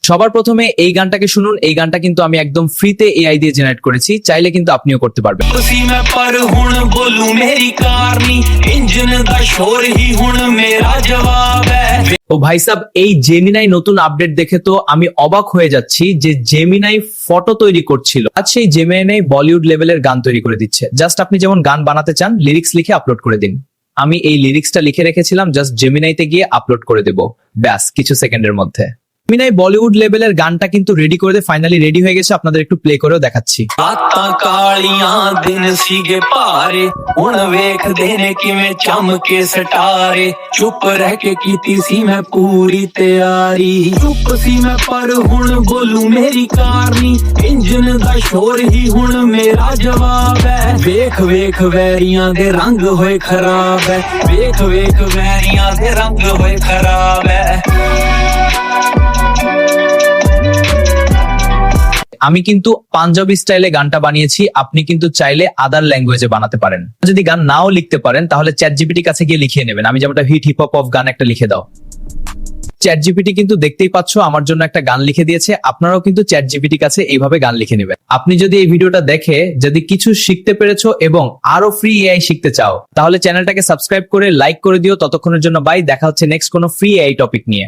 সবার প্রথমে এই গানটাকে শুনুন। এই গানটা কিন্তু আমি একদম ফ্রিতে এআই দিয়ে জেনারেট করেছি, চাইলে কিন্তু আপনিও করতে পারবেন। ও ভাই সাব, এই জেমিনাই নতুন আপডেট দেখে তো আমি অবাক হয়ে যাচ্ছি যে জেমিনাই ফটো তৈরি করছিল, আজ সেই জেমিনাই বলিউড লেভেলের গান তৈরি করে দিচ্ছে। জাস্ট আপনি যেমন গান বানাতে চান, লিরিক্স লিখে আপলোড করে দিন। আমি এই লিরিক্সটা লিখে রেখেছিলাম, জাস্ট জেমিনাইতে গিয়ে আপলোড করে দেব, ব্যাস কিছু সেকেন্ডের মধ্যে। জেমিনাই বলিউড লেভেলের গানটা কিন্তু রেডি করে দিয়ে ফাইনালি রেডি হয়ে গেছে, আপনাদের একটু প্লে করেও দেখাচ্ছি। चुप रह के कीती सी मैं पूरी तैयारी, चुप सी मैं पर हुण बोलू मेरी कारनी, इंजन दा शोर ही हुण मेरा जवाब है। वेख वेख वैरियां दे रंग होए खराब है, वेख वेख वैरियां दे रंग होए खराब है। আমি কিন্তু পাঞ্জাবি স্টাইলে গানটা বানিয়েছি, আপনি কিন্তু চাইলে আদার ল্যাঙ্গুয়েজে বানাতে পারেন। যদি গান নাও লিখতে পারেন তাহলে চ্যাট জিপিটি কাছে গিয়ে লিখিয়ে নেবেন। আমি যেমনটা হিট হিপ হপ অফ গান একটা লিখে দাও, চ্যাট জিপিটি কিন্তু দেখতেই পাচ্ছ আমার জন্য একটা গান লিখে দিয়েছে। আপনারাও কিন্তু চ্যাট জিপিটি কাছে এইভাবে গান লিখে নেবেন। আপনি যদি এই ভিডিওটা দেখে যদি কিছু শিখতে পেরেছো এবং আরো ফ্রি এআই শিখতে চাও, তাহলে চ্যানেলটাকে সাবস্ক্রাইব করে লাইক করে দিও। ততক্ষণের জন্য বাই, দেখা হচ্ছে নেক্সট কোনো ফ্রি এআই টপিক নিয়ে।